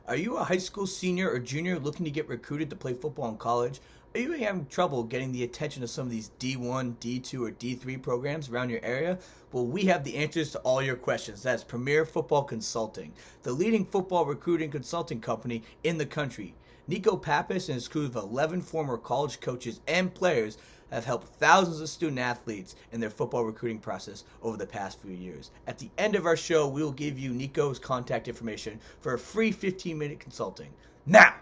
Are you a high school senior or junior looking to get recruited to play football in college? Are you having trouble getting the attention of some of these D1, D2, or D3 programs around your area? Well, we have the answers to all your questions. That's Premier Football Consulting, the leading football recruiting consulting company in the country. Nico Pappas and his crew of 11 former college coaches and players have helped thousands of student athletes in their football recruiting process over the past few years. At the end of our show, we will give you Nico's contact information for a free 15-minute consulting. Now,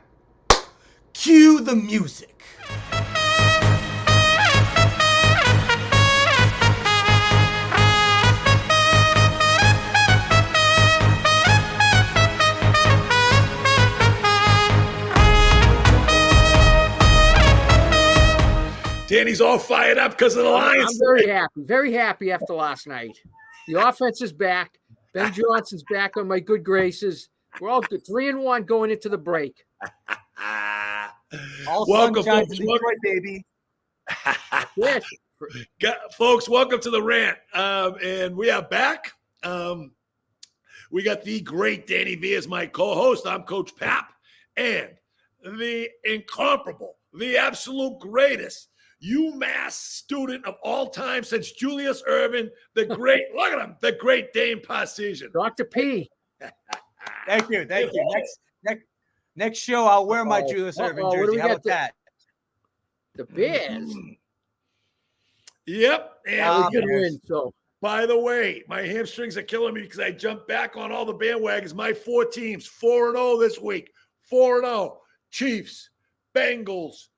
cue the music. Danny's all fired up because of the Lions. I'm very happy after last night. The offense is back. Ben Johnson's back on my good graces. We're all good. 3-1 going into the break. All sunshine in Detroit, baby. Yes. Folks, welcome to the Rant. And we are back. We got the great Danny V as my co-host. I'm Coach Pap. And the incomparable, the absolute greatest UMass student of all time since Julius Erving, the great, look at him, the great Dane Parseghian. Dr. P. Thank you. Next show, I'll wear my Julius Erving jersey. How about that? The Bears. Yep. And we could win. So, by the way, my hamstrings are killing me because I jumped back on all the bandwagons. My 4 teams, 4-0 this week. 4-0. Chiefs, Bengals,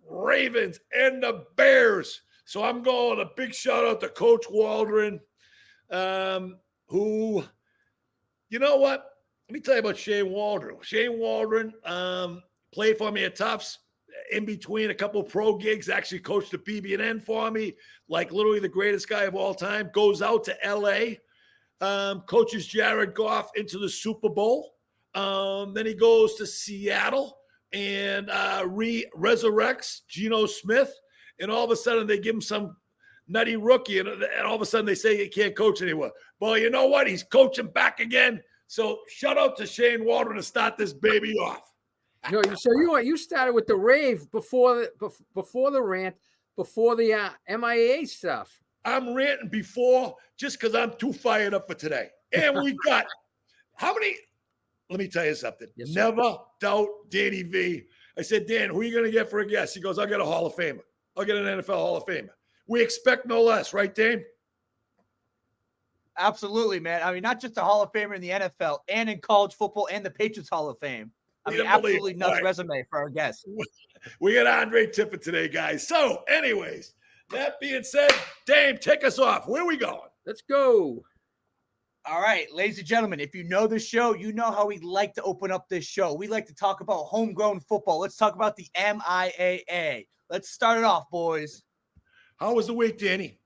Ravens, and the Bears. So I'm going a big shout out to Coach Waldron, who, you know what? Let me tell you about Shane Waldron. Shane Waldron played for me at Tufts in between a couple of pro gigs, actually coached the BB&N for me, like literally the greatest guy of all time. Goes out to L.A., coaches Jared Goff into the Super Bowl. Then he goes to Seattle and resurrects Geno Smith. And all of a sudden they give him some nutty rookie. And all of a sudden they say he can't coach anymore. Well, you know what? He's coaching back again. So shout out to Shane Waldron to start this baby off. So you started with the rave before the rant, before the MIAA stuff. I'm ranting before just because I'm too fired up for today. And we got how many? Let me tell you something. Yes, never doubt Danny V. I said, Dan, who are you going to get for a guest? He goes, I'll get a Hall of Famer. I'll get an NFL Hall of Famer. We expect no less, right, Dane? Absolutely, man. I mean, not just a Hall of Famer in the NFL and in college football and the Patriots Hall of Fame. I mean, absolutely nuts resume for our guests. We got Andre Tippett today, guys. So, anyways, that being said, Dame, take us off. Where are we going? Let's go. All right, ladies and gentlemen, if you know the show, you know how we like to open up this show. We like to talk about homegrown football. Let's talk about the MIAA. Let's start it off, boys. How was the week, Danny?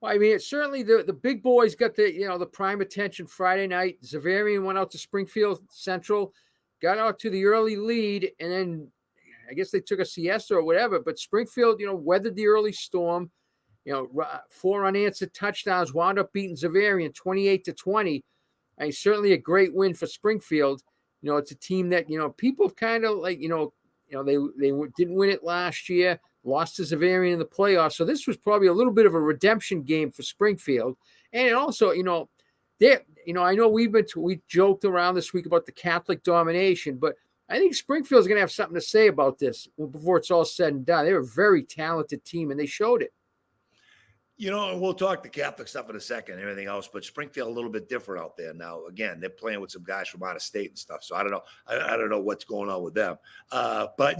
Well, I mean, it's certainly the big boys got the prime attention Friday night. Zavarian went out to Springfield Central, got out to the early lead, and then I guess they took a siesta or whatever. But Springfield, weathered the early storm. 4 unanswered touchdowns, wound up beating Zavarian 28-20. I mean, certainly a great win for Springfield. It's a team that people have kind of like they didn't win it last year, lost to Zavarian in the playoffs. So this was probably a little bit of a redemption game for Springfield. And also, I know we joked around this week about the Catholic domination, but I think Springfield's going to have something to say about this before it's all said and done. They're a very talented team, and they showed it. And we'll talk the Catholic stuff in a second and everything else, but Springfield a little bit different out there now. Again, they're playing with some guys from out of state and stuff, so I don't know. I don't know what's going on with them. But,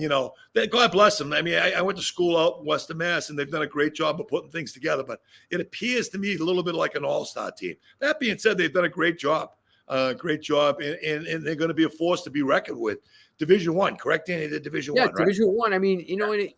God bless them. I mean, I went to school out in Western Mass, and they've done a great job of putting things together, but it appears to me a little bit like an all-star team. That being said, they've done a great job. And they're going to be a force to be reckoned with. Division I, correct, Danny? The Division I, right? Division I. I mean,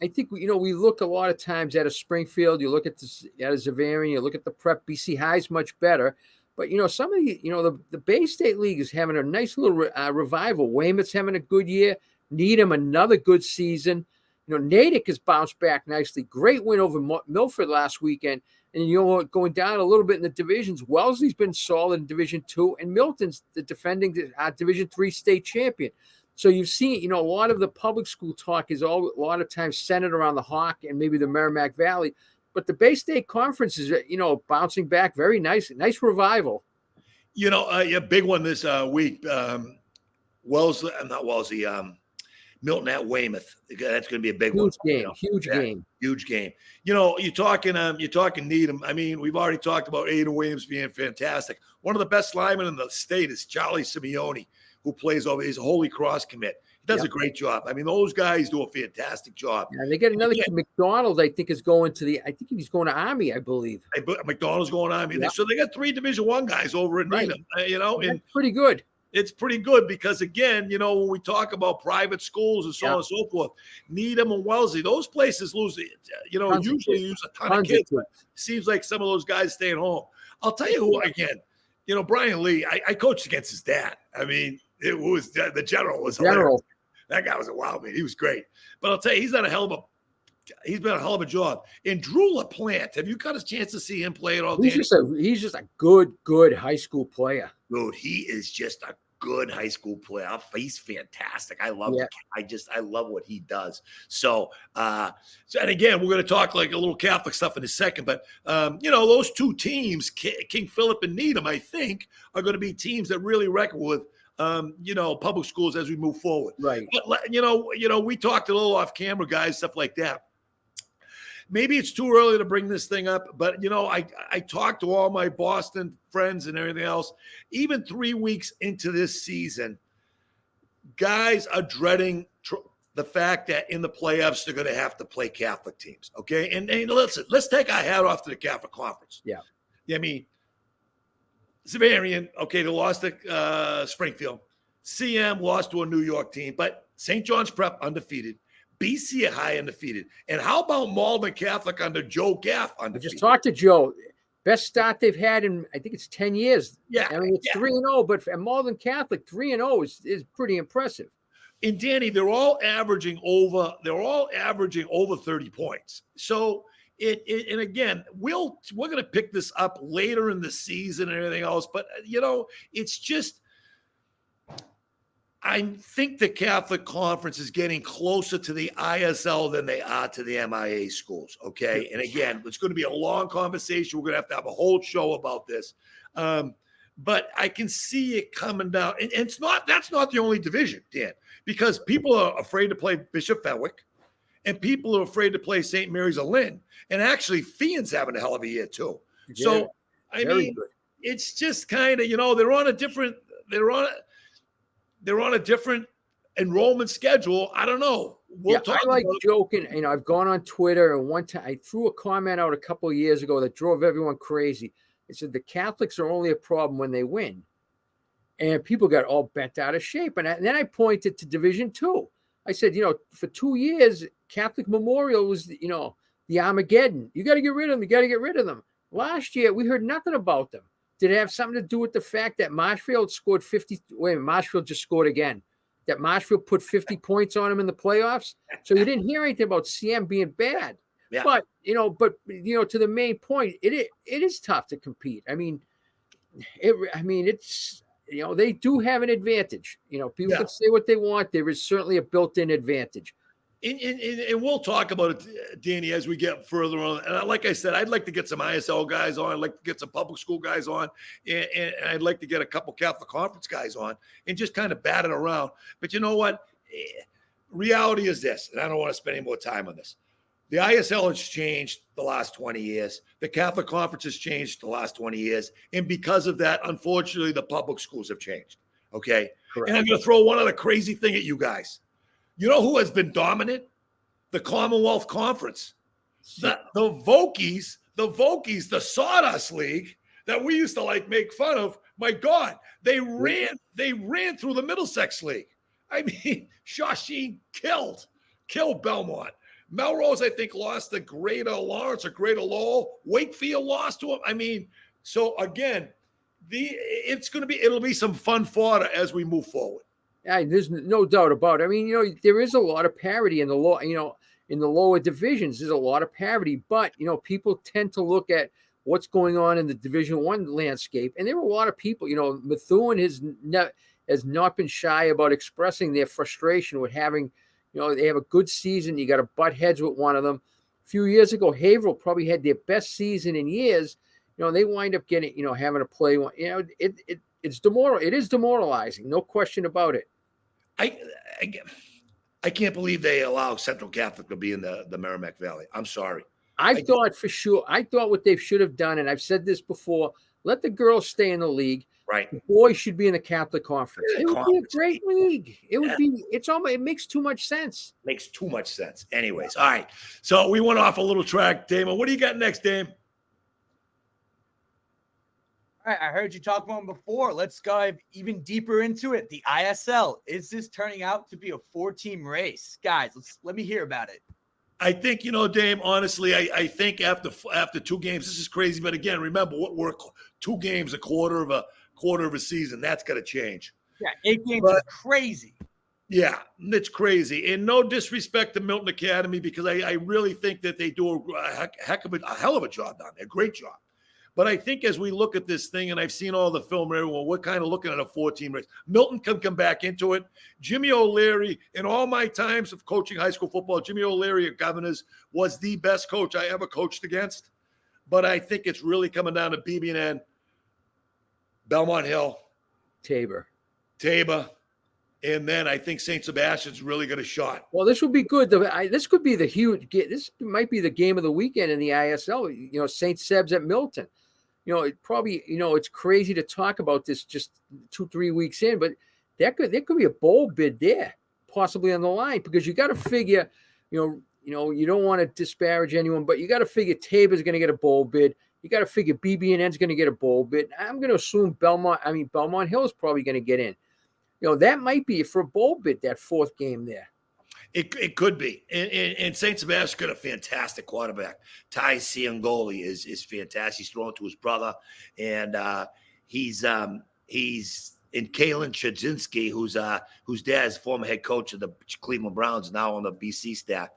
I think we look a lot of times at a Springfield. You look at a Zavarian. You look at the Prep. BC High's much better, but some of the Bay State League is having a nice little revival. Weymouth's having a good year. Needham another good season. Natick has bounced back nicely. Great win over Milford last weekend. And, going down a little bit in the divisions, Wellesley's been solid in Division II, and Milton's the defending Division III state champion. So you've seen, a lot of the public school talk is a lot of times centered around the Hawk and maybe the Merrimack Valley. But the Bay State Conference is, bouncing back very nice. Nice revival. A big one this week. Milton at Weymouth. That's going to be a big one. Huge game. You're talking Needham. I mean, we've already talked about Ada Williams being fantastic. One of the best linemen in the state is Charlie Simeone, who plays over. He's a Holy Cross commit. He does a great job. I mean, those guys do a fantastic job. Yeah, they get another kid, McDonald, I think, is going to he's going to Army, I believe. McDonald's going to Army. Yeah. So they got 3 Division I guys over at Needham, and pretty good. It's pretty good because, again, when we talk about private schools and so on and so forth, Needham and Wellesley, those places lose, usually use a ton of kids. But it seems like some of those guys staying home. I'll tell you who, again, Brian Lee, I coached against his dad. I mean, it was the general was hilarious. That guy was a wild man. He was great. But I'll tell you, he's been a hell of a job. And Drew LaPlante, have you got a chance to see him play at all? He's just a good high school player. Dude, he is just a good high school player. He's fantastic. I love it. I love what he does. So and again, we're going to talk like a little Catholic stuff in a second, but those 2 teams, King Philip and Needham, I think, are going to be teams that really reckon with public schools as we move forward. Right. But, we talked a little off camera, guys, stuff like that. Maybe it's too early to bring this thing up, but, I talked to all my Boston friends and everything else. Even 3 weeks into this season, guys are dreading the fact that in the playoffs, they're going to have to play Catholic teams. Okay. And listen, let's take our hat off to the Catholic Conference. Yeah. I mean, Xaverian, okay, they lost to Springfield. CM lost to a New York team, but St. John's Prep undefeated. BC High undefeated. And how about Malden Catholic under Joe Gaff undefeated? I just talked to Joe. Best start they've had in, I think it's 10 years. Yeah. I mean, it's 3-0, but for Malden Catholic, 3-0 is pretty impressive. And Danny, they're all averaging over 30 points. So and again, we're going to pick this up later in the season and everything else. But, it's just, I think the Catholic Conference is getting closer to the ISL than they are to the MIAA schools. Okay. And again, it's going to be a long conversation. We're going to have a whole show about this. But I can see it coming down. And that's not the only division, Dan, because people are afraid to play Bishop Fenwick and people are afraid to play St. Mary's of Lynn. And actually Fian's having a hell of a year too. Yeah, so, I mean, it's just kind of, they're on a different enrollment schedule. I don't know. I like joking. I've gone on Twitter, and one time I threw a comment out a couple of years ago that drove everyone crazy. It said the Catholics are only a problem when they win. And people got all bent out of shape. And then I pointed to Division II. I said, for 2 years, Catholic Memorial was, the Armageddon. You got to get rid of them. You got to get rid of them. Last year, we heard nothing about them. Did it have something to do with the fact that Marshfield scored 50? Wait, Marshfield just scored again. That Marshfield put 50 points on him in the playoffs. So you didn't hear anything about CM being bad. Yeah. But to the main point, it is tough to compete. I mean, it's they do have an advantage. People can say what they want. There is certainly a built-in advantage. And we'll talk about it, Danny, as we get further on. And like I said, I'd like to get some ISL guys on. I'd like to get some public school guys on. And I'd like to get a couple Catholic Conference guys on and just kind of bat it around. But you know what? Reality is this, and I don't want to spend any more time on this. The ISL has changed the last 20 years. The Catholic Conference has changed the last 20 years. And because of that, unfortunately, the public schools have changed. Okay? Correct. And I'm going to throw one other crazy thing at you guys. You know who has been dominant? The Commonwealth Conference. The Vokies, the Sawdust League that we used to make fun of. My God, they ran through the Middlesex League. I mean, Shawsheen killed Belmont. Melrose, I think, lost to Greater Lawrence or Greater Lowell. Wakefield lost to them. I mean, so again, it'll be some fun fodder as we move forward. Yeah, there's no doubt about it. I mean, there is a lot of parity in the law. in the lower divisions, there's a lot of parity, but people tend to look at what's going on in the Division I landscape. And there are a lot of people, Methuen has not been shy about expressing their frustration with having, they have a good season. You got to butt heads with one of them. A few years ago, Haverhill probably had their best season in years. They wind up getting, having to play one. It is demoralizing, no question about it. I can't believe they allow Central Catholic to be in the Merrimack Valley. I'm sorry. I thought what they should have done, and I've said this before, let the girls stay in the league. Right. The boys should be in the Catholic Conference. It would be a great league. It makes too much sense. Makes too much sense. Anyways, all right. So we went off a little track, Damon. What do you got next, Dame? All right, I heard you talk about them before. Let's dive even deeper into it. The ISL. Is this turning out to be a 4-team race? Guys, let me hear about it. I think, Dame, honestly, I think after 2 games, this is crazy. But again, remember, what we're 2 games, a quarter of a season. That's got to change. Yeah, 8 games is crazy. Yeah, it's crazy. And no disrespect to Milton Academy, because I really think that they do a hell of a job down there. Great job. But I think as we look at this thing, and I've seen all the film, everyone, we're kind of looking at a 4-team race. Milton can come back into it. Jimmy O'Leary, in all my times of coaching high school football, Jimmy O'Leary at Governors was the best coach I ever coached against. But I think it's really coming down to BB&N, Belmont Hill, Tabor, and then I think St. Sebastian's really got a shot. Well, this would be good. This could be this might be the game of the weekend in the ISL. St. Seb's at Milton. It probably, it's crazy to talk about this just 2-3 weeks in, but there could be a bowl bid there, possibly on the line, because you got to figure, you don't want to disparage anyone, but you got to figure Tabor's going to get a bowl bid. You got to figure BB&N's going to get a bowl bid. I'm going to assume Belmont Hill is probably going to get in. That might be for a bowl bid, that 4th game there. It could be. And St. Sebastian got a fantastic quarterback. Ty Ciangoli is fantastic. He's throwing to his brother. And he's in Kalen Chudzinski, whose dad is former head coach of the Cleveland Browns, now on the BC staff.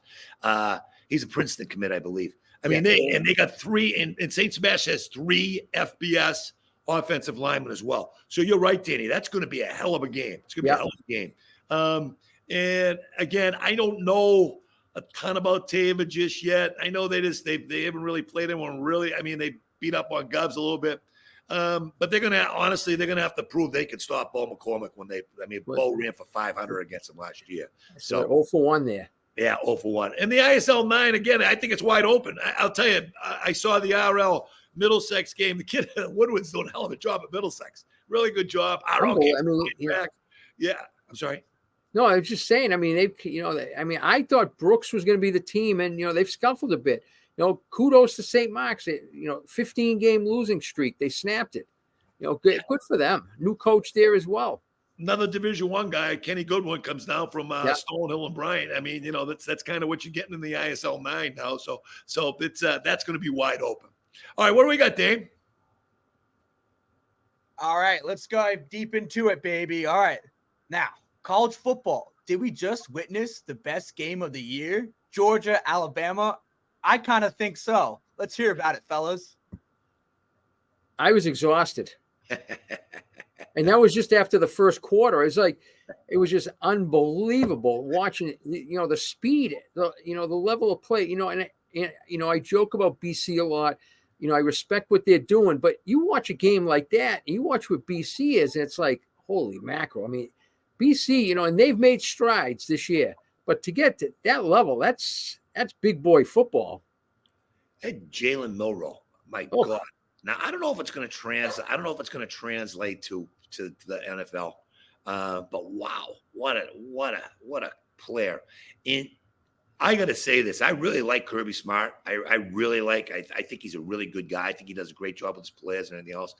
He's a Princeton commit, I believe. They got 3, and St. Sebastian has 3 FBS offensive linemen as well. So you're right, Danny. That's going to be a hell of a game. It's going to be a hell of a game. And again, I don't know a ton about Tabor just yet. I know they haven't really played anyone really. They beat up on Govs a little bit. But they're going to have to prove they can stop Bo McCormick Bo ran for 500 against them last year. So 0 for 1 there. Yeah, 0 for 1. And the ISL 9, again, I think it's wide open. I'll tell you, I saw the RL Middlesex game. The kid Woodward's doing a hell of a job at Middlesex. Really good job. Yeah, I'm sorry. No, I was just saying. I thought Brooks was going to be the team, and they've scuffled a bit. Kudos to St. Mark's. 15-game losing streak. They snapped it. Good for them. New coach there as well. Another Division I guy, Kenny Goodwin, comes down from Stonehill and Bryant. That's kind of what you're getting in the ISL 9 now. So it's that's going to be wide open. All right, what do we got, Dave? All right, let's go deep into it, baby. All right, now college football. Did we just witness the best game of the year? Georgia, Alabama? I kind of think so. Let's hear about it, fellas. I was exhausted. And that was just after the first quarter. It was just unbelievable watching, the speed, the level of play, and I joke about BC a lot. I respect what they're doing, but you watch a game like that, and you watch what BC is, and it's like, holy mackerel. BC, and they've made strides this year, but to get to that level, that's big boy football. Hey, Jalen Milroe, my God. Now, I don't know if it's going to translate to the NFL. But wow, what a player. And I got to say this. I really like Kirby Smart. I think he's a really good guy. I think he does a great job with his players and everything else.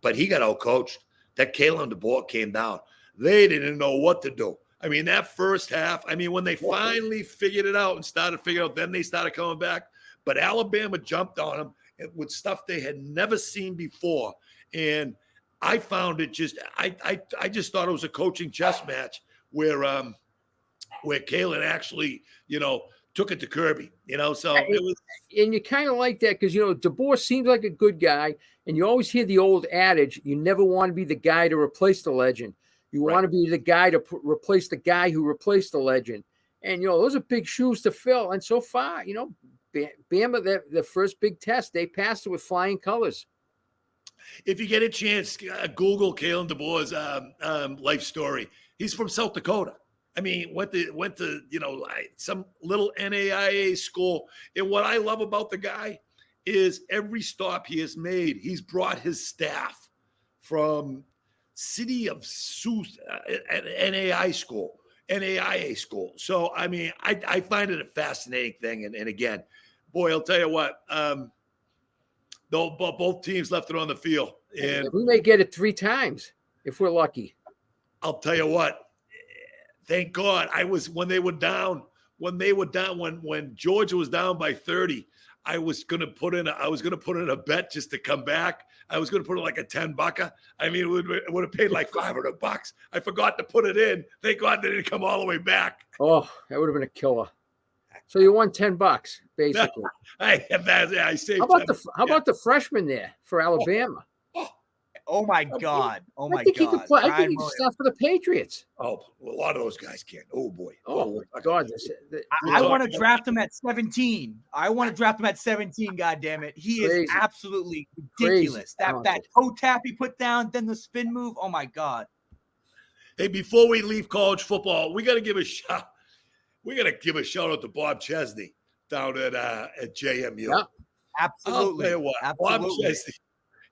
But he got out-coached. That Kalen DeBoer came down. They didn't know what to do. That first half, when they finally figured it out and started figuring out, then they started coming back. But Alabama jumped on them with stuff they had never seen before. And I found it just I just thought it was a coaching chess match where Kalen actually, took it to Kirby, so it was. And you kind of like that because, DeBoer seems like a good guy. And you always hear the old adage, you never want to be the guy to replace the legend. You want to be the guy to replace the guy who replaced the legend. And, those are big shoes to fill. And so far, Bama, the first big test, they passed it with flying colors. If you get a chance, Google Kalen DeBoer's life story. He's from South Dakota. I mean, went to some little NAIA school. And what I love about the guy is every stop he has made, he's brought his staff from City of Sioux NAIA school. So, I mean, I find it a fascinating thing. And again, boy, I'll tell you what, both teams left it on the field. And we may get it 3 times if we're lucky. I'll tell you what, thank God when Georgia was down by 30, I was going to put in a bet just to come back. I was going to put in like a $10. I mean, it would have paid like $500. I forgot to put it in. Thank God they didn't come all the way back. Oh, that would have been a killer. So you won $10 basically. I saved. How about the freshman there for Alabama? Oh my God! Oh my God! I think he could start for the Patriots. Oh, a lot of those guys can. Oh boy! Oh my God! I want to draft him at 17. God damn it! He is absolutely ridiculous. That toe tap he put down, then the spin move. Oh my God! Hey, before we leave college football, we got to give a shout. We got to give a shout out to Bob Chesney down at JMU. Yeah, absolutely. I'll tell you what, Bob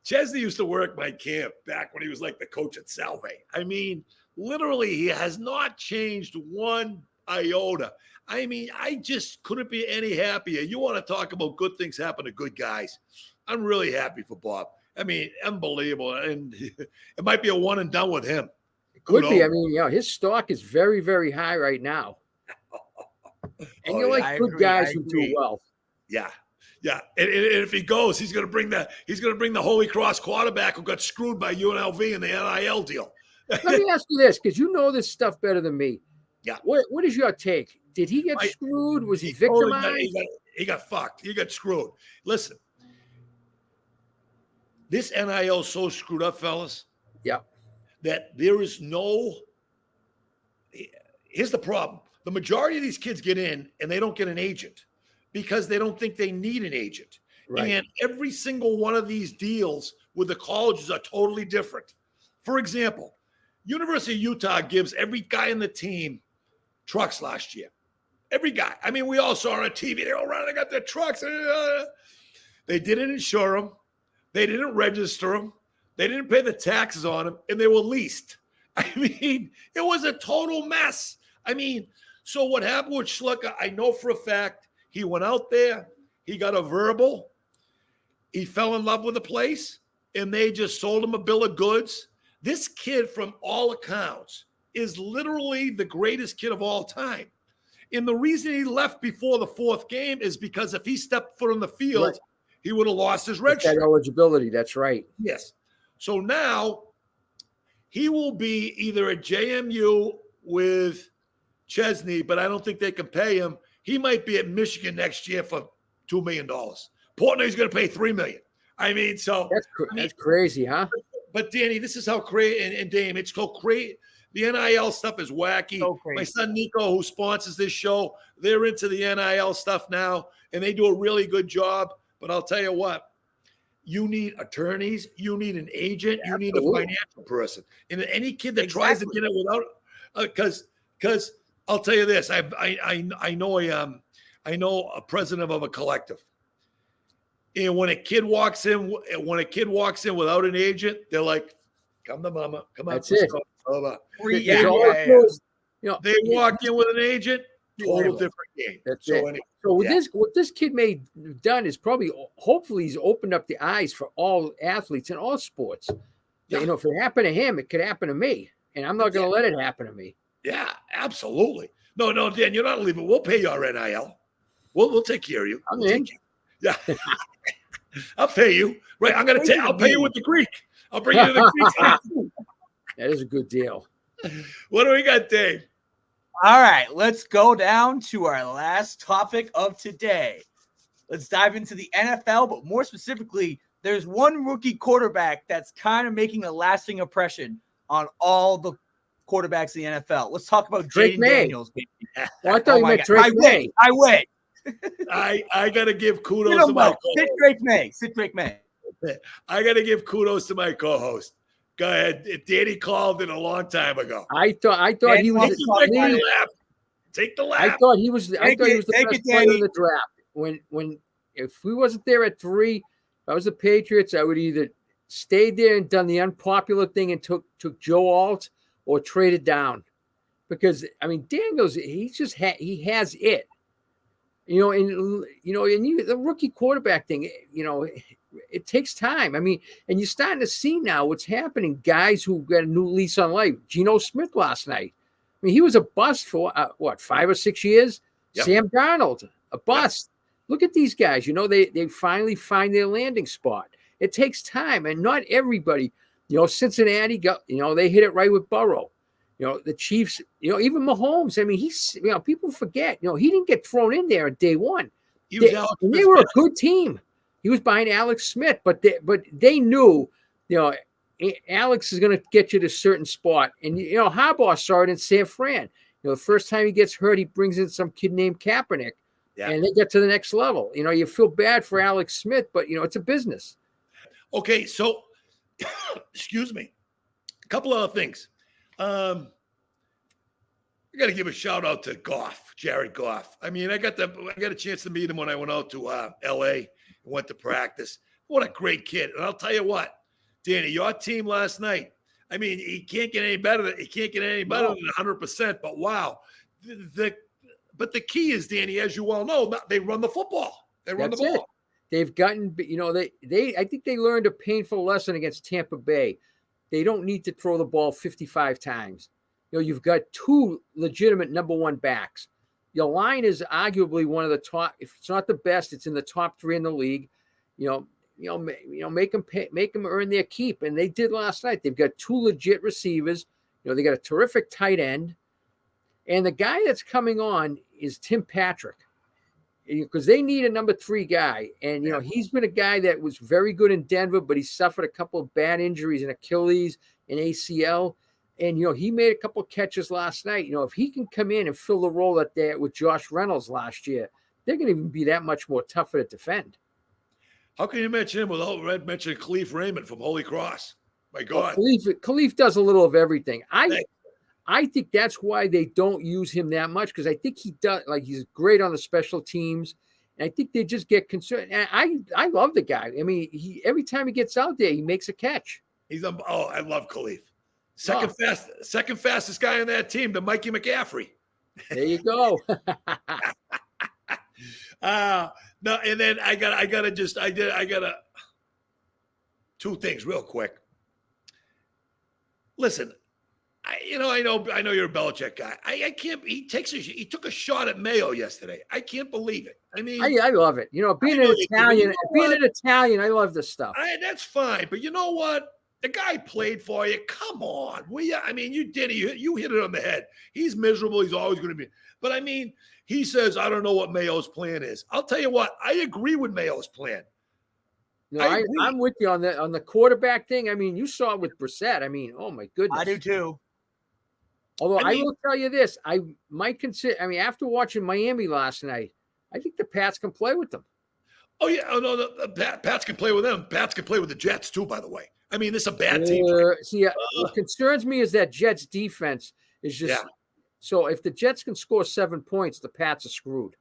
Chesney used to work my camp back when he was like the coach at Salve. I mean, literally, he has not changed one iota. I mean, I just couldn't be any happier. You want to talk about good things happen to good guys. I'm really happy for Bob. I mean, unbelievable. And it might be a one and done with him. It could be. I mean, his stock is very, very high right now. And good guys who do well. Yeah. Yeah, and if he goes, he's going to bring the Holy Cross quarterback who got screwed by UNLV in the NIL deal. Let me ask you this, because you know this stuff better than me. Yeah. What is your take? Did he get screwed? Was he victimized? He got fucked. He got screwed. Listen, this NIL is so screwed up, fellas. Yeah. That there is no. Here's the problem: the majority of these kids get in, and they don't get an agent. Because they don't think they need an agent. Right. And every single one of these deals with the colleges are totally different. For example, University of Utah gives every guy in the team trucks last year. Every guy. I mean, we all saw on TV, they're all running, they got their trucks. They didn't insure them. They didn't register them. They didn't pay the taxes on them, and they were leased. I mean, it was a total mess. I mean, so what happened with Schlucker, I know for a fact, he went out there, he got a verbal, he fell in love with the place, and they just sold him a bill of goods. This kid, from all accounts, is literally the greatest kid of all time. And the reason he left before the 4th game is because if he stepped foot on the field, he would have lost his red shirt. That eligibility, that's right. Yes. So now he will be either at JMU with Chesney, but I don't think they can pay him. He might be at Michigan next year for $2 million. Portnoy's going to pay $3 million. I mean, so that's crazy, huh? But Danny, this is how crazy, and Dame, it's so crazy. The NIL stuff is wacky. So my son Nico, who sponsors this show, they're into the NIL stuff now, and they do a really good job. But I'll tell you what, you need attorneys, you need an agent, you need a financial person, and any kid that tries to get it without, because. I'll tell you this. I know a president of a collective. And when a kid walks in without an agent, they're like, "Come to mama, come on." That's it. They walk in with an agent, total different game. That's it. Anyway, so what this kid may have done is hopefully he's opened up the eyes for all athletes in all sports. Yeah. If it happened to him, it could happen to me, and I'm not going to let it happen to me. Yeah, absolutely. No, Dan, you're not leaving. We'll pay your NIL. We'll take care of you. I'm in. Yeah, I'll pay you. Right, I'll pay you with the Greek. I'll bring you to the Greek. That is a good deal. What do we got, Dave? All right, let's go down to our last topic of today. Let's dive into the NFL, but more specifically, there's one rookie quarterback that's kind of making a lasting impression on all the quarterbacks in the NFL. Let's talk about Jayden Daniels, baby. Well, I thought you meant Drake May. I wait. I got to give kudos to my Sit Drake May. I got to give kudos to my co-host. Go ahead. Danny called it a long time ago. I thought he was Take the laugh. I thought he was the best player in the draft. When if we wasn't there at 3, if I was the Patriots, I would either stayed there and done the unpopular thing and took Joe Alt or traded down. Because I mean Daniels, he has it. The rookie quarterback thing, it takes time. I mean, and you're starting to see now what's happening. Guys who got a new lease on life. Geno Smith last night. I mean, he was a bust for 5 or 6 years. Yep. Sam Darnold, a bust. Yep. Look at these guys. They finally find their landing spot. It takes time, and not everybody. Cincinnati got. They hit it right with Burrow. The Chiefs. Even Mahomes. I mean, people forget. He didn't get thrown in there at day one. They were a good team. He was behind Alex Smith, but they knew, Alex is going to get you to a certain spot. And, Harbaugh saw it in San Fran. The first time he gets hurt, he brings in some kid named Kaepernick, and they get to the next level. You feel bad for Alex Smith, but, it's a business. Okay, so, excuse me. A couple other things. I got to give a shout out to Jared Goff. I mean, I got a chance to meet him when I went out to L.A., went to practice. What a great kid. And I'll tell you what, Danny, your team last night, I mean, he can't get any better than 100%, but wow. But the key is, Danny, as you well know, they run the football. They run the ball. It. They've gotten, I think they learned a painful lesson against Tampa Bay. They don't need to throw the ball 55 times. You've got 2 legitimate number 1 backs. Your line is arguably one of the top. If it's not the best, it's in the top 3 in the league. Make them earn their keep, and they did last night. They've got 2 legit receivers. They got a terrific tight end, and the guy that's coming on is Tim Patrick, because they need a number 3 guy. And he's been a guy that was very good in Denver, but he suffered a couple of bad injuries in Achilles and ACL. And, he made a couple of catches last night. If he can come in and fill the role that they had with Josh Reynolds last year, they're going to even be that much more tougher to defend. How can you mention him without mentioning Khalif Raymond from Holy Cross? My God. Well, Khalif does a little of everything. I think that's why they don't use him that much, because I think he does. He's great on the special teams. And I think they just get concerned. And I love the guy. I mean, every time he gets out there, he makes a catch. I love Khalif. Second fastest guy on that team to Mikey McCaffrey. There you go. No, and then I gotta 2 things real quick. Listen, I know you're a Belichick guy. I can't. He took a shot at Mayo yesterday. I can't believe it. I mean, I love it. Being an Italian, I love this stuff. That's fine, but you know what? The guy played for you. Come on. I mean, you did it. You hit it on the head. He's miserable. He's always going to be. But, I mean, he says, I don't know what Mayo's plan is. I'll tell you what. I agree with Mayo's plan. I'm with you on the quarterback thing. I mean, you saw it with Brissett. I mean, oh, my goodness. I do, too. Although I will tell you this. I might consider – I mean, after watching Miami last night, I think the Pats can play with them. Oh, yeah. Oh, no, the Pats can play with them. Pats can play with the Jets, too, by the way. I mean, this is a bad team. What concerns me is that Jets defense is just so if the Jets can score 7 points, the Pats are screwed.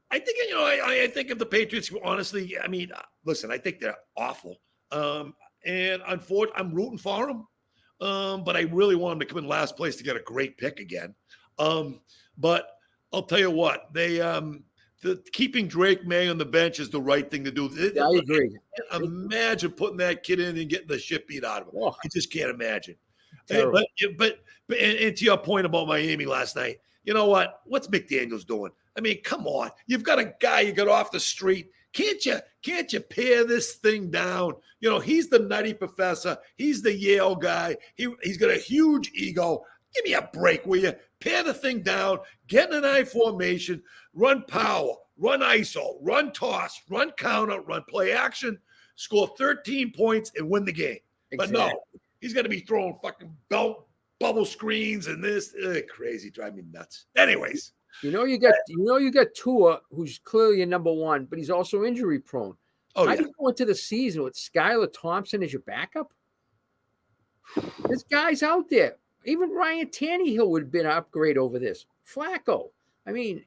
I think, I think if the Patriots, honestly, I mean, listen, I think they're awful. And unfortunately, I'm rooting for them. But I really want them to come in last place to get a great pick again. But I'll tell you what, keeping Drake May on the bench is the right thing to do. I agree. Imagine putting that kid in and getting the shit beat out of him. Oh, I just can't imagine. But to your point about Miami last night, you know what? What's McDaniels doing? I mean, come on. You've got a guy you got off the street. Can't you pare this thing down? He's the nutty professor. He's the Yale guy. He's got a huge ego. Give me a break, will you? Pare the thing down, get in an I formation, run power, run ISO, run toss, run counter, run play action, score 13 points, and win the game. Exactly. But no, he's going to be throwing fucking bubble screens and this. Crazy, drive me nuts. Anyways. You got Tua, who's clearly a number one, but he's also injury prone. Oh, How yeah. do you go into the season with Skylar Thompson as your backup? There's guys out there. Even Ryan Tannehill would have been an upgrade over this. Flacco. I mean,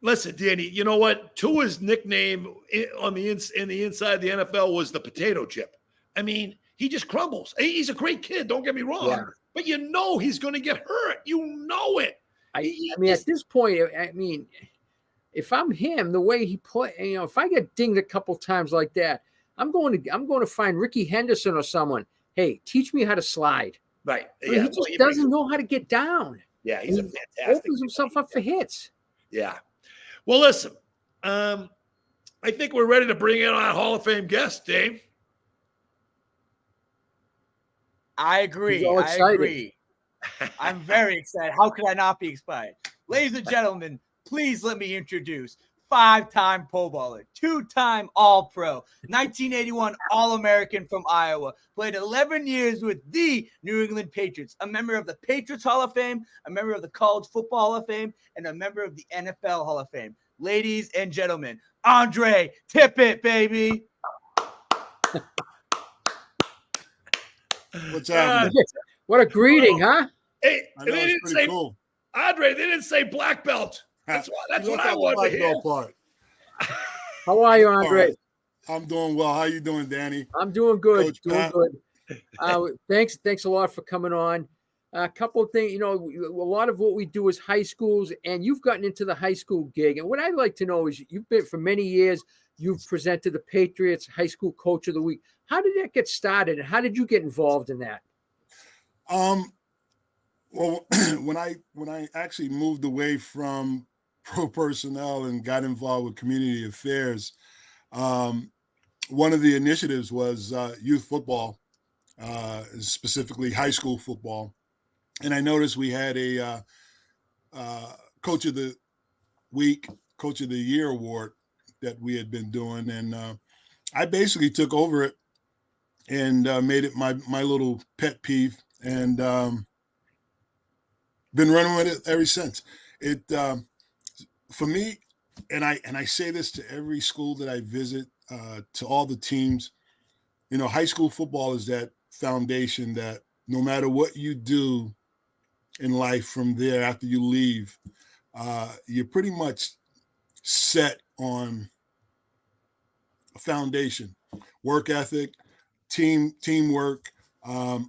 listen, Danny, you know what? Tua's nickname on the inside of the NFL was the potato chip. I mean, he just crumbles. He's a great kid, don't get me wrong. Yeah. But you know he's going to get hurt. You know it. I mean, at this point, if I'm him, the way he play, if I get dinged a couple times like that, I'm going to find Ricky Henderson or someone. Hey, teach me how to slide. Right. I mean, he just doesn't know how to get down. Yeah, he's a fantastic. Opens himself up for hits. Yeah. Well, listen, I think we're ready to bring in our Hall of Fame guest, Dave. I agree. I agree. I'm very excited. How could I not be excited? Ladies and gentlemen, please let me introduce 5-time Pro Bowler, 2-time All-Pro, 1981 All-American from Iowa, played 11 years with the New England Patriots, a member of the Patriots Hall of Fame, a member of the College Football Hall of Fame, and a member of the NFL Hall of Fame. Ladies and gentlemen, Andre Tippett, baby. What's happening? What a greeting, huh? Hey, I know, they it's didn't pretty say cool. Andre. They didn't say black belt. That's what I wanted to hear. Part. How are you, Andre? Right. I'm doing well. How you doing, Danny? I'm doing good. Coach doing Pat. good. Thanks a lot for coming on. A couple of things, a lot of what we do is high schools, and you've gotten into the high school gig. And what I'd like to know is you've been for many years, you've presented the Patriots High School Coach of the Week. How did that get started, and how did you get involved in that? Well, when I actually moved away from pro personnel and got involved with community affairs, one of the initiatives was youth football, specifically high school football. And I noticed we had a Coach of the Week, Coach of the Year award that we had been doing. And I basically took over it and made it my little pet peeve, and been running with it ever since. It for me, and I say this to every school that I visit, to all the teams, high school football is that foundation that no matter what you do in life from there after you leave, you're pretty much set on a foundation, work ethic, teamwork,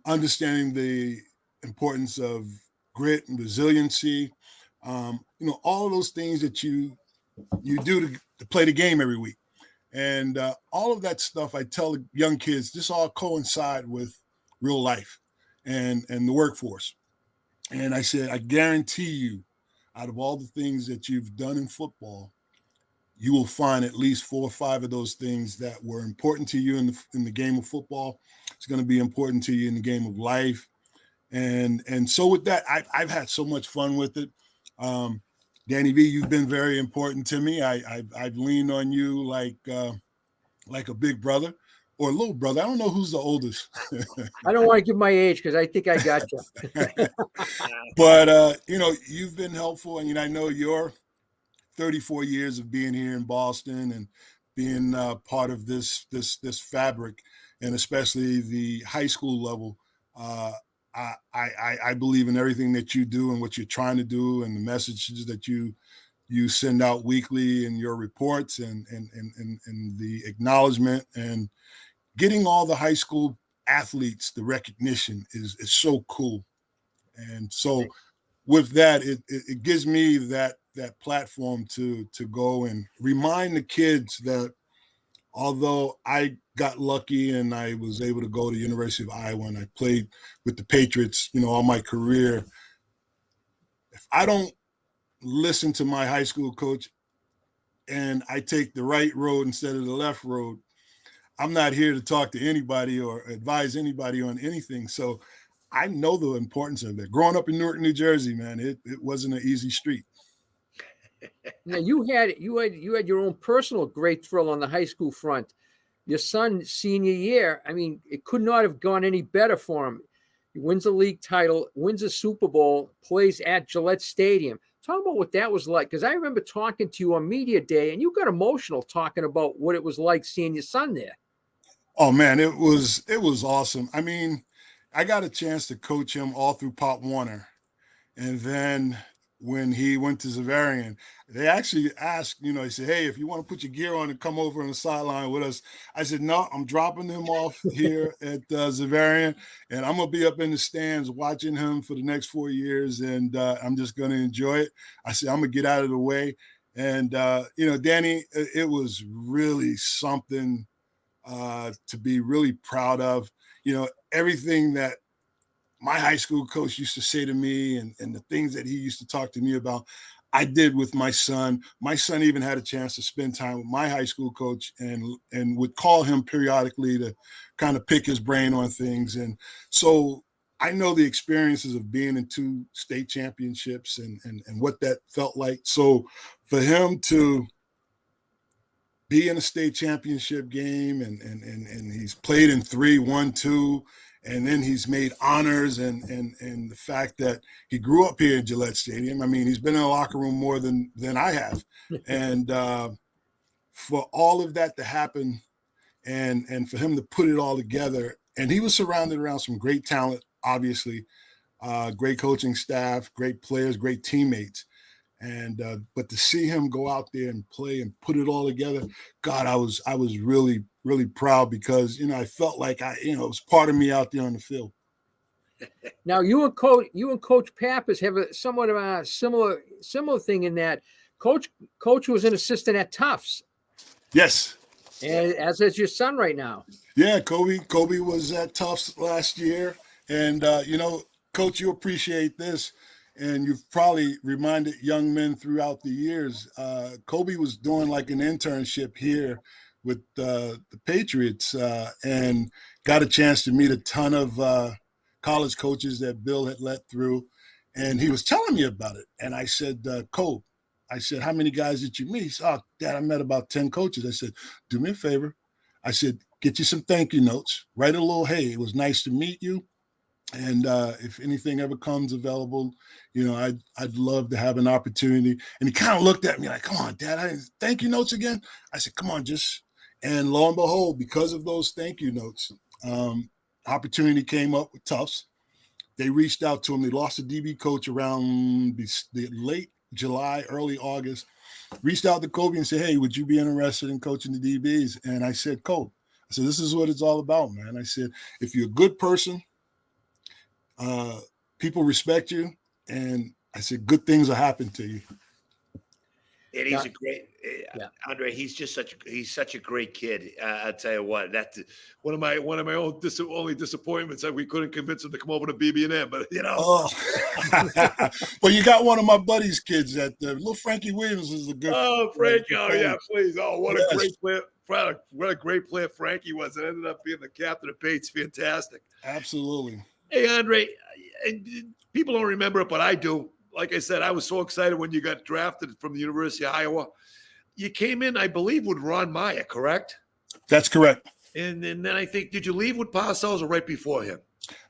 understanding the importance of grit and resiliency, all of those things that you do to play the game every week. And all of that stuff, I tell the young kids, this all coincide with real life and the workforce. And I said, I guarantee you, out of all the things that you've done in football, you will find at least 4 or 5 of those things that were important to you in the game of football. It's going to be important to you in the game of life. And so with that, I've had so much fun with it. Danny V, you've been very important to me. I've leaned on you like a big brother or a little brother. I don't know who's the oldest. I don't want to give my age because I think I got you. But you've been helpful, and I know your 34 years of being here in Boston and being part of this fabric, and especially the high school level. I believe in everything that you do and what you're trying to do, and the messages that you send out weekly in your reports and the acknowledgement, and getting all the high school athletes the recognition is so cool. And so with that, it gives me that platform to go and remind the kids that although I got lucky and I was able to go to University of Iowa and I played with the Patriots, all my career, if I don't listen to my high school coach and I take the right road instead of the left road, I'm not here to talk to anybody or advise anybody on anything. So I know the importance of that. Growing up in Newark, New Jersey, man, it wasn't an easy street. Now you had your own personal great thrill on the high school front. Your son's senior year, I mean, it could not have gone any better for him. He wins a league title, wins a Super Bowl, plays at Gillette Stadium. Talk about what that was like, because I remember talking to you on media day, and you got emotional talking about what it was like seeing your son there. Oh man, it was awesome. I mean, I got a chance to coach him all through Pop Warner, and then when he went to Zavarian, they actually asked, they said, "Hey, if you want to put your gear on and come over on the sideline with us," I said, "No, I'm dropping him off here at Zavarian, and I'm gonna be up in the stands watching him for the next 4 years, and I'm just gonna enjoy it." I said, "I'm gonna get out of the way," and Danny, it was really something to be really proud of. Everything that my high school coach used to say to me and the things that he used to talk to me about, I did with my son. My son even had a chance to spend time with my high school coach and would call him periodically to kind of pick his brain on things. And so I know the experiences of being in 2 state championships and what that felt like. So for him to be in a state championship game and he's played in 3, won 2, and then he's made honors and the fact that he grew up here in Gillette Stadium. I mean, he's been in the locker room more than I have. And for all of that to happen and for him to put it all together, and he was surrounded around some great talent, obviously, great coaching staff, great players, great teammates. And but to see him go out there and play and put it all together, God, I was really, really proud because I felt like it was part of me out there on the field. Now you and Coach Pappas have a somewhat of a similar thing in that Coach was an assistant at Tufts. Yes. And as is your son right now. Yeah, Kobe was at Tufts last year, and Coach, you appreciate this. And you've probably reminded young men throughout the years. Kobe was doing like an internship here with the Patriots and got a chance to meet a ton of college coaches that Bill had let through. And he was telling me about it. And I said, Kobe, I said, how many guys did you meet? He said, "Oh, Dad, I met about 10 coaches." I said, "Do me a favor." I said, "Get you some thank you notes. Write a little, hey, it was nice to meet you. And if anything ever comes available, I'd love to have an opportunity." And he kind of looked at me like, "Come on, Dad, thank you notes again?" I said, "Come on, just." And lo and behold, because of those thank you notes, opportunity came up with Tufts. They reached out to him. They lost a DB coach around the late July, early August. Reached out to Kobe and said, "Hey, would you be interested in coaching the DBs?" And I said, "Kobe," I said, "this is what it's all about, man." I said, "If you're a good person, people respect you," and I said, "good things will happen to you." And he's a great Andre. He's such a great kid. I'll tell you what. That's one of my only disappointments that we couldn't convince him to come over to BB&M. But Oh. Well, you got one of my buddy's kids at little Frankie Williams is a good. Oh, Frankie! Oh, yeah, please! Oh, what a great player! What a great player Frankie was, and ended up being the captain of Bates. Fantastic. Absolutely. Hey, Andre, people don't remember it, but I do. Like I said, I was so excited when you got drafted from the University of Iowa. You came in, I believe, with Ron MIAA, correct? That's correct. And then I think, did you leave with Parcells or right before him?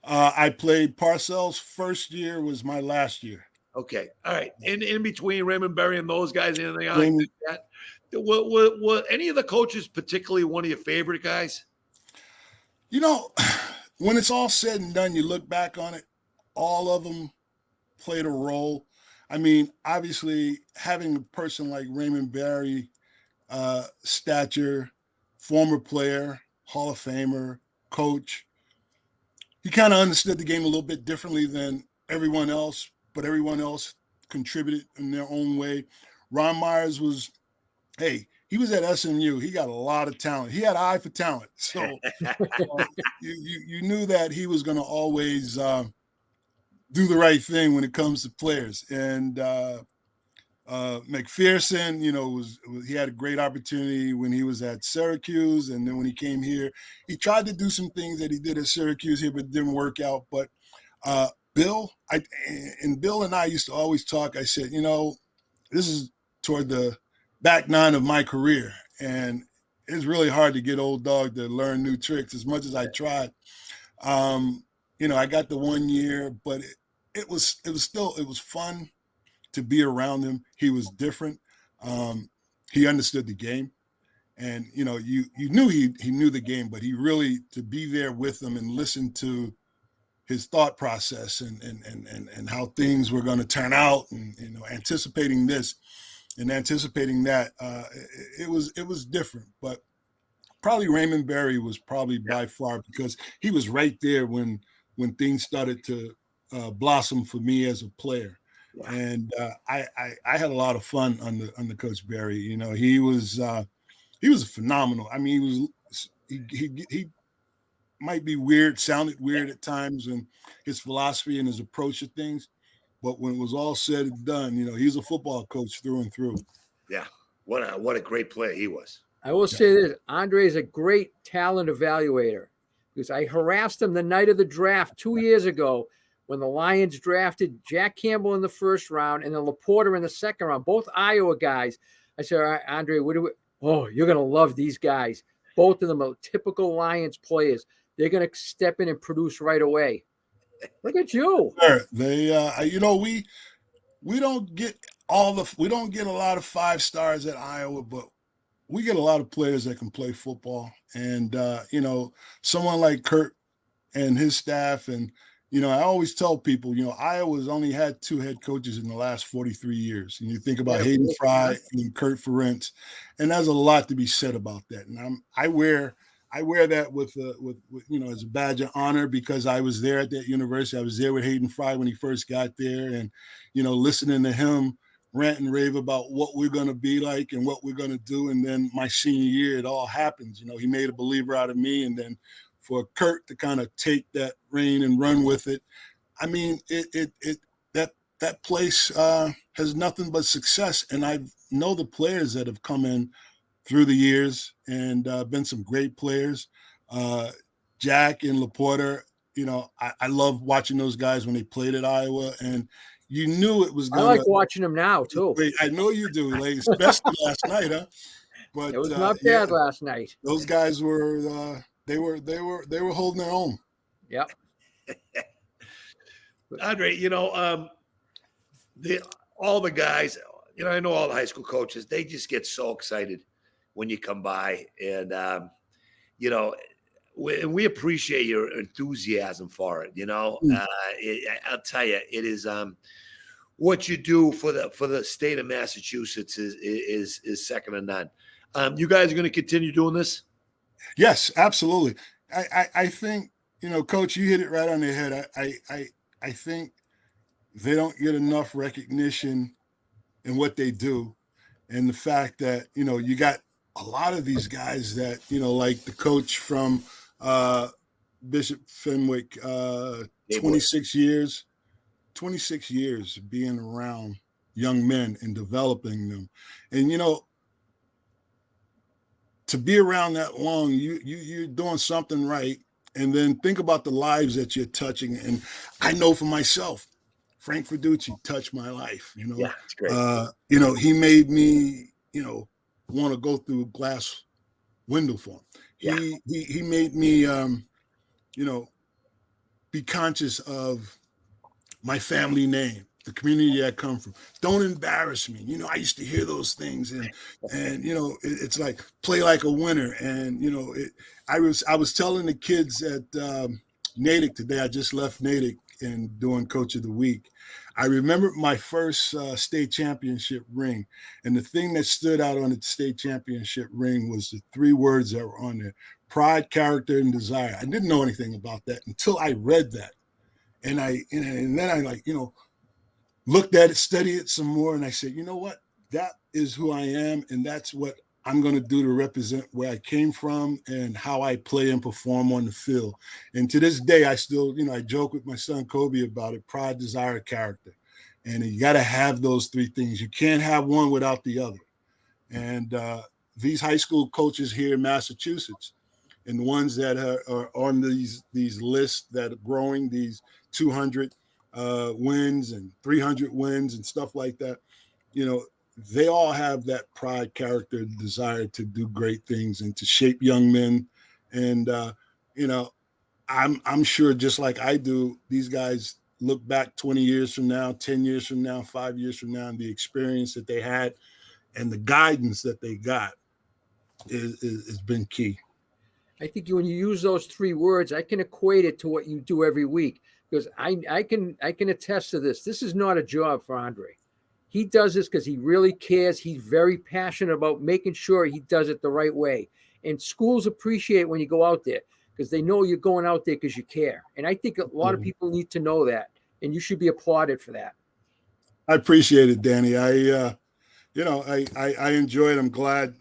I played Parcells' first year was my last year. Okay. All right. In between Raymond Berry and those guys, anything like that? Were any of the coaches particularly one of your favorite guys? When it's all said and done, you look back on it, all of them played a role. I mean, obviously, having a person like Raymond Berry, stature, former player, Hall of Famer, coach, he kind of understood the game a little bit differently than everyone else, but everyone else contributed in their own way. Ron Myers was, he was at SMU. He got a lot of talent. He had an eye for talent. So you knew that he was going to always do the right thing when it comes to players. And McPherson, he had a great opportunity when he was at Syracuse. And then when he came here, he tried to do some things that he did at Syracuse here, but it didn't work out. But Bill and I used to always talk. I said, this is toward the back nine of my career, and it's really hard to get old dog to learn new tricks as much as I tried. I got the 1 year, but it was fun to be around him. He was different. He understood the game, and you knew he knew the game, but he really, to be there with him and listen to his thought process and how things were going to turn out, and anticipating this and anticipating that, it was different. But probably Raymond Berry was probably by far, because he was right there when things started to blossom for me as a player. Yeah. And I had a lot of fun under Coach Berry. He was phenomenal. I mean, he might be weird, sounded weird at times, and his philosophy and his approach to things. But when it was all said and done, he's a football coach through and through. Yeah, what a great player he was. I will say this: Andre is a great talent evaluator, because I harassed him the night of the draft 2 years ago when the Lions drafted Jack Campbell in the first round and then Laporta in the second round, both Iowa guys. I said, all right, Andre, you're going to love these guys. Both of them are typical Lions players. They're going to step in and produce right away. Look at you. Sure. They, we don't get a lot of 5 stars at Iowa, but we get a lot of players that can play football. And, someone like Kurt and his staff, and, I always tell people, Iowa's only had 2 head coaches in the last 43 years. And you think about Hayden Fry and Kurt Ferentz, and there's a lot to be said about that. And I wear that with as a badge of honor, because I was there at that university. I was there with Hayden Fry when he first got there, and, listening to him rant and rave about what we're going to be like and what we're going to do. And then my senior year, it all happens. He made a believer out of me. And then for Kurt to kind of take that reign and run with it, I mean, that place has nothing but success. And I know the players that have come in through the years, and been some great players. Jack and Laporta, I love watching those guys when they played at Iowa, and you knew it was going to. I like watching them now too. I know you do, especially last night, huh? But it was not bad last night. Those guys were they were holding their own. Yep. Andre, all the guys, I know all the high school coaches, they just get so excited when you come by, and we appreciate your enthusiasm for it. I'll tell you, it is what you do for the state of Massachusetts is second to none. You guys are going to continue doing this? Yes, absolutely. I think, Coach, you hit it right on the head. I think they don't get enough recognition in what they do, and the fact that you got a lot of these guys that like the coach from Bishop Fenwick, 26 years being around young men and developing them, and to be around that long, you're doing something right. And then think about the lives that you're touching. And I know for myself, Frank Ferducci touched my life. Yeah, it's great. He made me want to go through a glass window for him. He made me be conscious of my family name, the community I come from. Don't embarrass me. I used to hear those things, and it's like play like a winner. And I was telling the kids at Natick today. I just left Natick and doing Coach of the Week. I remember my first state championship ring, and the thing that stood out on the state championship ring was the 3 words that were on there: pride, character, and desire. I didn't know anything about that until I read that, and then I looked at it, studied it some more, and I said, you know what? That is who I am, and that's what I'm going to do to represent where I came from and how I play and perform on the field. And to this day, I still, I joke with my son Kobe about it: pride, desire, character. And you got to have those 3 things. You can't have one without the other. And these high school coaches here in Massachusetts, and the ones that are on these lists that are growing, these 200 wins and 300 wins and stuff like that. They all have that pride, character, desire to do great things and to shape young men. And, I'm sure just like I do, these guys look back 20 years from now, 10 years from now, 5 years from now, and the experience that they had and the guidance that they got has been key. I think when you use those 3 words, I can equate it to what you do every week, because I can attest to this. This is not a job for Andre. He does this because he really cares. He's very passionate about making sure he does it the right way. And schools appreciate when you go out there, because they know you're going out there because you care. And I think a lot of people need to know that, and you should be applauded for that. I appreciate it, Danny. I enjoy it. I'm glad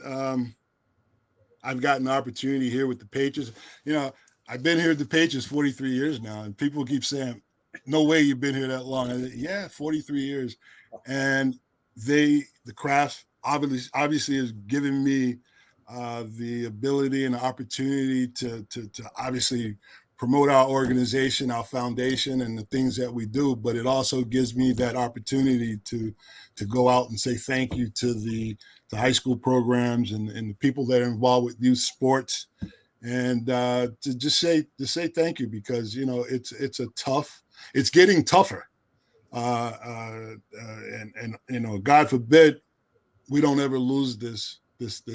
I've gotten an opportunity here with the Patriots. I've been here at the Patriots 43 years now, and people keep saying, no way you've been here that long. I said, yeah, 43 years. And the craft obviously has given me the ability and the opportunity to obviously promote our organization, our foundation, and the things that we do. But it also gives me that opportunity to go out and say thank you to the high school programs and the people that are involved with youth sports, and to just say thank you, because it's getting tougher, and God forbid we don't ever lose this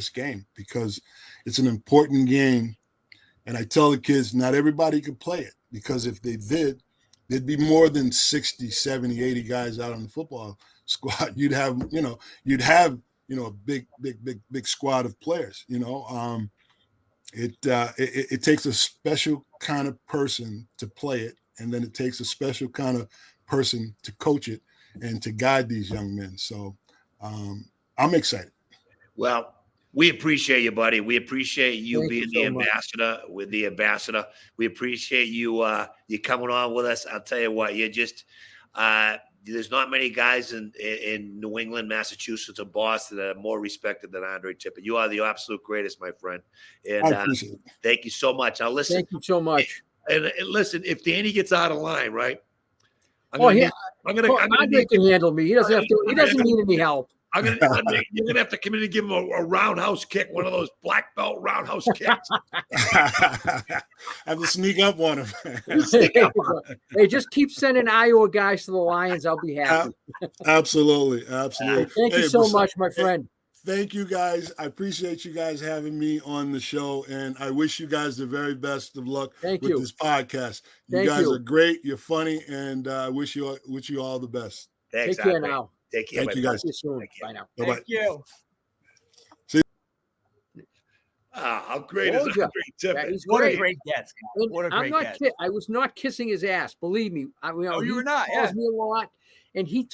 game, because it's an important game. And I tell the kids, not everybody can play it, because if they did, there'd be more than 60, 70, 80 guys out on the football squad. You'd have a big squad of players. It takes a special kind of person to play it, and then it takes a special kind of person to coach it and to guide these young men. So I'm excited. Well, we appreciate you, buddy. We appreciate you Thank being you the so much. ambassador with the ambassador. We appreciate you coming on with us. I'll tell you what, you're just there's not many guys in New England, Massachusetts, or Boston that are more respected than Andre Tippett. You are the absolute greatest, my friend. And I appreciate it. thank you so much. Now listen. Thank you so much. And listen, if Danny gets out of line, right? Andre need can handle me. He doesn't have to. He doesn't need any help. you're gonna have to come in and give him a roundhouse kick, one of those black belt roundhouse kicks. I have to sneak up on him. Hey, just keep sending Iowa guys to the Lions. I'll be happy. Absolutely. Thank you so much, my friend. Thank you, guys. I appreciate you guys having me on the show, and I wish you guys the very best of luck with this podcast. You guys are great. You're funny, and I wish you all the best. Thanks, Take care now. Take care. Thank you, guys. See you soon. Bye now. Bye-bye. Thank you. How great is Andre Tippett? He's What great. a great guest. What a great guest. I was not kissing his ass. Believe me. You were not. He calls me a lot, and he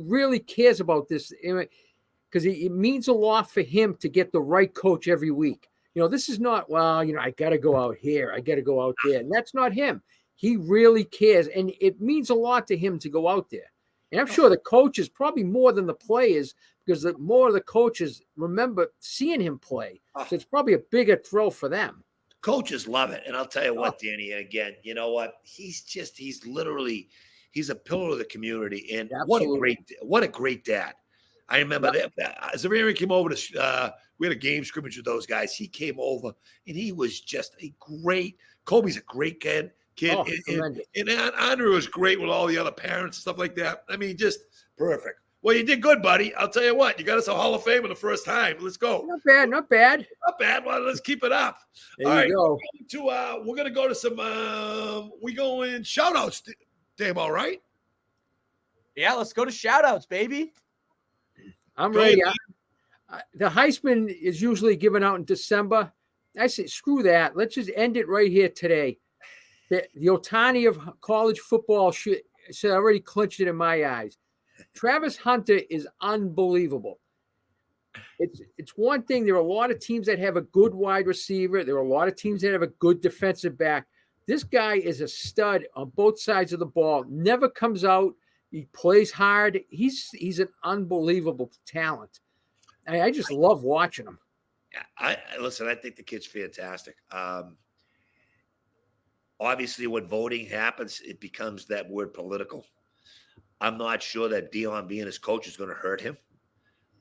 really cares about this, because it means a lot for him to get the right coach every week. This is not, I got to go out here, I got to go out there, and that's not him. He really cares, and it means a lot to him to go out there. And I'm sure the coaches, probably more than the players, because the more of the coaches remember seeing him play. So it's probably a bigger thrill for them. Coaches love it. And I'll tell you what, Danny, and again, you know what? He's a pillar of the community. And what a great dad. I remember that Zavarian came over to we had a game scrimmage with those guys. He came over, and he was just Kobe's a great kid. And Andre was great with all the other parents and stuff like that. I mean, just perfect. Well, you did good, buddy. I'll tell you what, you got us a Hall of Fame in the first time. Let's go. Not bad. Not bad. Well, let's keep it up. There you go. We're going to go to some, we go in shout outs, Dave, all right? Yeah, let's go to shout outs, baby. I'm ready. The Heisman is usually given out in December. I say, screw that. Let's just end it right here today. The Otani of college football should already clinched it in my eyes. Travis Hunter is unbelievable. It's one thing. There are a lot of teams that have a good wide receiver. There are a lot of teams that have a good defensive back. This guy is a stud on both sides of the ball. Never comes out. He plays hard. He's an unbelievable talent. I just love watching him. Yeah, listen, I think the kid's fantastic. obviously when voting happens, it becomes that word political. I'm not sure that Dion being his coach is going to hurt him.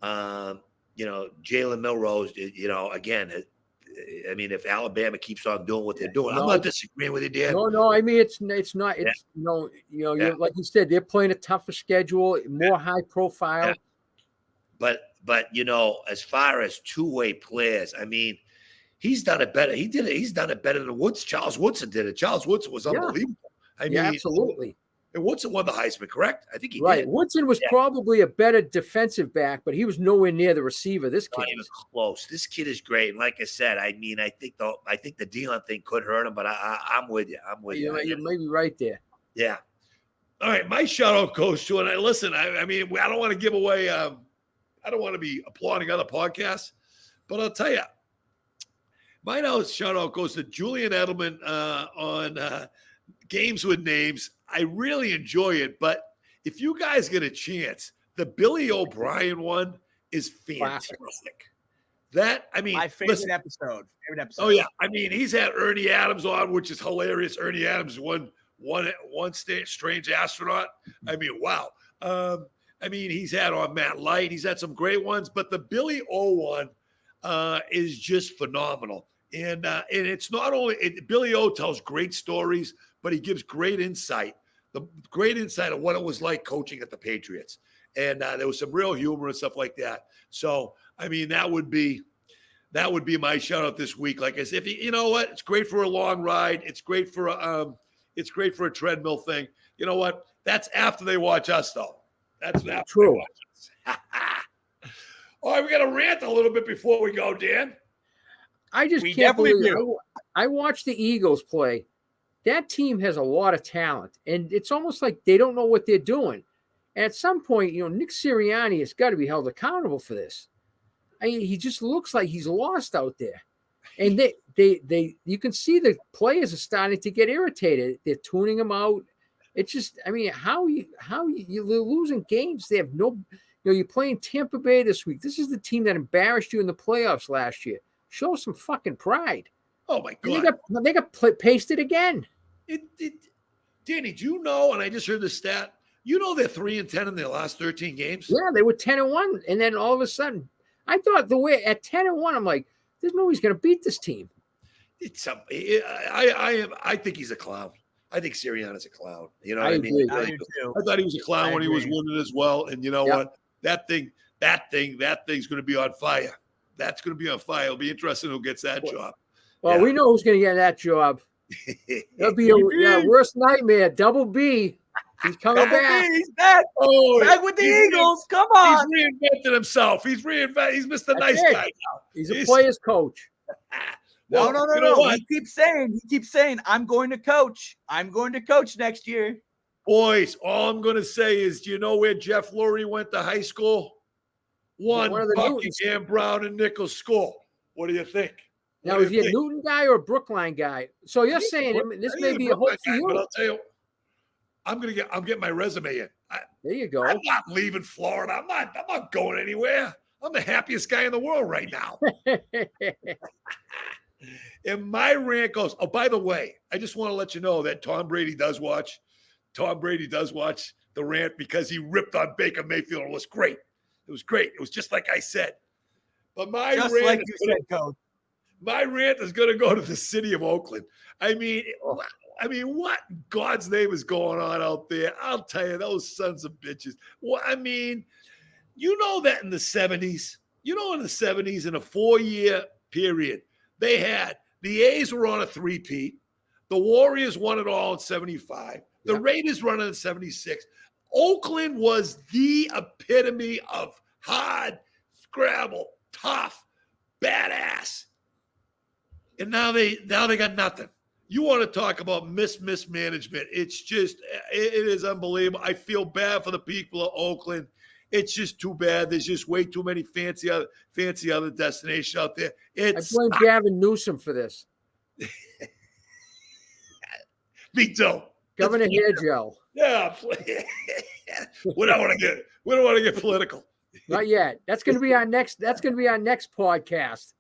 Jalen Milrose, again, I mean, if Alabama keeps on doing what they're doing, I'm not disagreeing with you, Dan. No. I mean, it's not. It's you're, like you said, they're playing a tougher schedule, more high profile. Yeah. But as far as two-way players, I mean, he's done it better. He's done it better than Woods. Charles Woodson did it. Charles Woodson was unbelievable. I mean, absolutely. And Woodson won the Heisman, correct? I think he did. Woodson was probably a better defensive back, but he was nowhere near the receiver. This kid, not even close. This kid is great. And like I said, I mean, I think the Dion thing could hurt him, but I'm with you. You may be right there. Yeah. All right, my shout out goes to, and I mean, I don't want to give away. I don't want to be applauding other podcasts, but I'll tell you, my shout out goes to Julian Edelman on Games with Names. I really enjoy it, but if you guys get a chance, the Billy O'Brien one is fantastic. My favorite episode. Oh yeah, I mean, he's had Ernie Adams on, which is hilarious. Ernie Adams, one strange astronaut. I mean, wow. I mean, he's had on Matt Light. He's had some great ones, but the Billy O one is just phenomenal. And it's not only Billy O tells great stories, but he gives great insight. The great insight of what it was like coaching at the Patriots. And there was some real humor and stuff like that. So, I mean, that would be my shout out this week. Like I said, you know what? It's great for a long ride. It's great for a treadmill thing. You know what? That's after they watch us, though. That's not true. All right, we got to rant a little bit before we go, Dan. I just can't believe I watched the Eagles play. That team has a lot of talent, and it's almost like they don't know what they're doing. And at some point, Nick Sirianni has got to be held accountable for this. I mean, he just looks like he's lost out there. And you can see the players are starting to get irritated. They're tuning him out. It's just, I mean, how you're losing games. They have no, you're playing Tampa Bay this week. This is the team that embarrassed you in the playoffs last year. Show some fucking pride. Oh my God. They got pasted again. Danny, do you know, and I just heard the stat, they're 3-10 in their last 13 games? Yeah, they were 10-1. And then all of a sudden, I thought at 10-1, I'm like, there's no way he's going to beat this team. I think he's a clown. I think Sirianni's a clown. You know what I mean? I thought he was a clown when he was winning as well. And you know what? That thing's going to be on fire. That's going to be on fire. It'll be interesting who gets that job. Well, we know who's going to get that job. That'll be a worst nightmare. Double B. He's coming back. He's back. Back with the Eagles. Come on. He's reinvented himself. He's Mr. Nice Guy now. He's a player's coach. No. He keeps saying, I'm going to coach. I'm going to coach next year. Boys, all I'm going to say is, do you know where Jeff Lurie went to high school? Buckingham, Brown, and Nichols School. What do you think? Now, is he a Newton guy or a Brookline guy? So you're saying this may be a hope for you. But I'll tell you, I'm getting my resume in. There you go. I'm not leaving Florida. I'm not going anywhere. I'm the happiest guy in the world right now. And my rant goes, oh, by the way, I just want to let you know that Tom Brady does watch the rant because he ripped on Baker Mayfield. It was great. It was great. It was just like I said. But my rant is going to go to the city of Oakland. I mean, what in God's name is going on out there? I'll tell you, those sons of bitches. Well, I mean, that in the 70s, in a 4-year period, they had the A's were on a 3-peat. The Warriors won it all in 75. The Raiders run it in 76. Oakland was the epitome of hard, scrabble, tough, badass. And now they got nothing. You want to talk about mismanagement. It's just, it is unbelievable. I feel bad for the people of Oakland. It's just too bad. There's just way too many fancy other destinations out there. I blame Gavin Newsom for this. Me too. Governor Hair Gel. Yeah. We don't want to get political. Not yet. That's going to be our next podcast.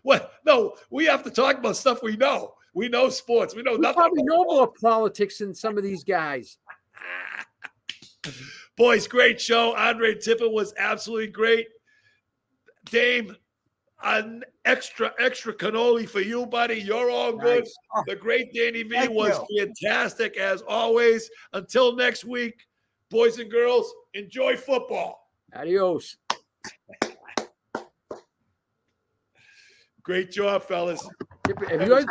Well, no, we have to talk about stuff we know. We know sports. We know We nothing. probably know more politics than some of these guys. Boys, great show. Andre Tippett was absolutely great. Dame, an extra cannoli for you, buddy. You're all good. Nice. The great Danny V Thank was fantastic as always. Until next week, boys and girls, enjoy football. Adios. Great job, fellas. Have you guys